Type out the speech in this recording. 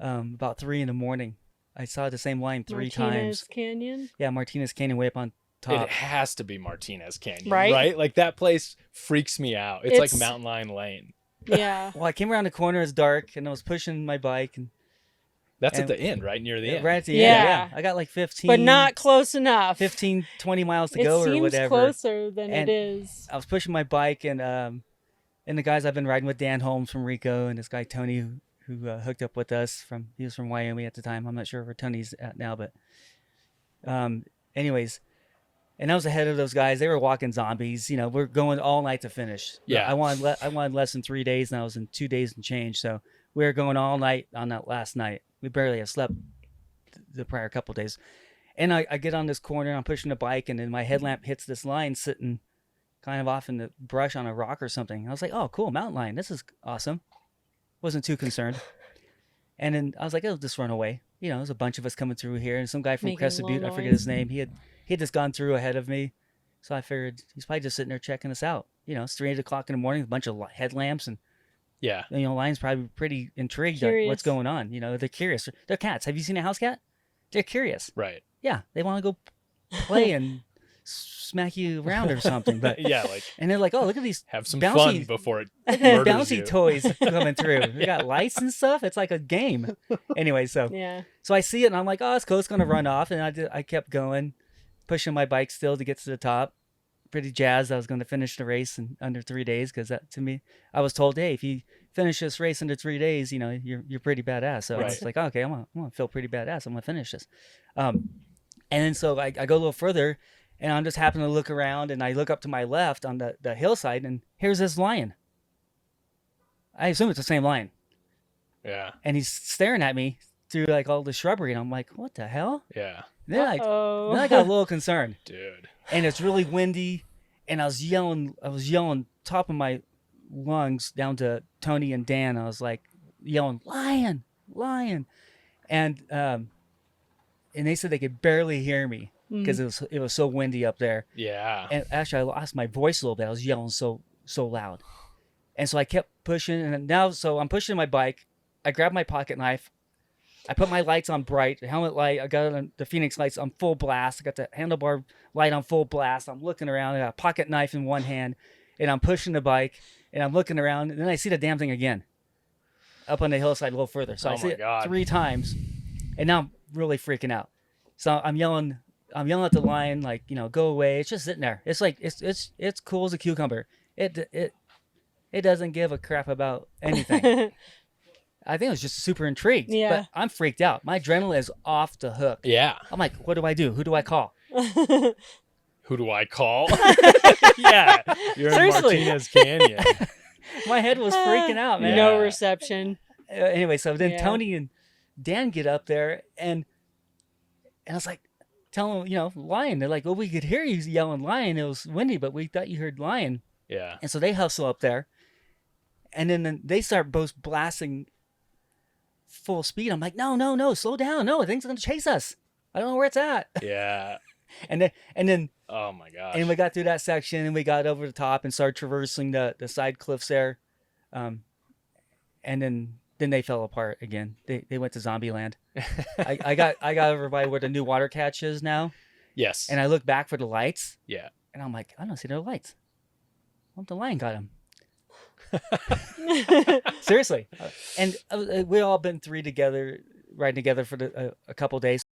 about 3 in the morning. I saw the same lion three Martinez times. Canyon. Yeah, Martinez Canyon way up on top. It has to be Martinez Canyon, Right? right? Like that place freaks me out. It's like Mountain Lion Lane. Yeah. Well, I came around the corner, it's dark, and I was pushing my bike. That's at And- the end, right? Near the end. Right at the Yeah. end, yeah. I got like 15. But not close enough. 15, 20 miles to It go or seems whatever. closer than And it is. I was pushing my bike, and the guys I've been riding with, Dan Holmes from Rico, and this guy Tony who hooked up with us he was from Wyoming at the time. I'm not sure where Tony's at now, but anyways, and I was ahead of those guys. They were walking zombies. We're going all night to finish. Yeah. I wanted less than 3 days, and I was in 2 days and change. So we were going all night on that last night. We barely have slept the prior couple days. And I get on this corner, I'm pushing the bike, and then my headlamp hits this lion sitting kind of off in the brush on a rock or something. I was like, oh, cool, mountain lion. This is awesome. Wasn't too concerned. And then I was like, it'll just run away. There's a bunch of us coming through here. And some guy from Making Crescent little Butte, I forget noise. his name, he had just gone through ahead of me. So I figured he's probably just sitting there checking us out. It's 3 o'clock in the morning, a bunch of headlamps, and Yeah. lions probably pretty intrigued at what's going on. They're curious. They're cats. Have you seen a house cat? They're curious. Right. Yeah, they want to go play and smack you around or something. But Yeah, like and they're like, oh, look at these have some bouncy- fun before it murders bouncy you. toys coming through. They got lights and stuff. It's like a game. Anyway, so Yeah. I see it and I'm like, oh, it's cool. It's gonna run off. And I kept going, pushing my bike still to get to the top. Pretty jazzed. I was going to finish the race in under 3 days because that to me, I was told, hey, if you finish this race under 3 days, you're pretty badass. So I was Right. like, okay, I'm gonna feel pretty badass. I'm gonna finish this. And then so I go a little further, and I'm just happening to look around, and I look up to my left on the hillside, and here's this lion. I assume it's the same lion, Yeah. and he's staring at me through like all the shrubbery, and I'm like, what the hell? Yeah. Then Uh-oh. I got a little concerned. Dude. And it's really windy, and I was yelling top of my lungs down to Tony and Dan. I was like yelling, lion, lion. And they said they could barely hear me because it was so windy up there. Yeah. And actually I lost my voice a little bit. I was yelling so loud. And so I kept pushing, and now I'm pushing my bike. I grabbed my pocket knife. I put my lights on bright, the helmet light. I got the Phoenix lights on full blast. I got the handlebar light on full blast. I'm looking around. I got a pocket knife in one hand, and I'm pushing the bike, and I'm looking around, and then I see the damn thing again up on the hillside a little further. So Oh I see my it God. 3 times, and now I'm really freaking out. So I'm yelling at the lion, like, go away. It's just sitting there. It's like it's cool as a cucumber. It doesn't give a crap about anything. I think I was just super intrigued. Yeah. But I'm freaked out. My adrenaline is off the hook. Yeah. I'm like, what do I do? Who do I call? Who do I call? Yeah. You're in Seriously. Martinez Canyon. My head was freaking out, man. No Yeah. reception. Anyway, so then Yeah. Tony and Dan get up there, and I was like, tell them, lion. They're like, well, we could hear you yelling lion. It was windy, but we thought you heard lion. Yeah. And so they hustle up there, and then they start both blasting full speed. I'm like, no, slow down. No, the thing's going to chase us. I don't know where it's at. Yeah. And then Oh my gosh. and we got through that section, and we got over the top and started traversing the side cliffs there. And then they fell apart again. They went to zombie land. I got over by where the new water catch is now, Yes. and I look back for the lights, Yeah. and I'm like, I don't see their lights. What if the lion got him? Seriously. And we all been riding together for a couple days.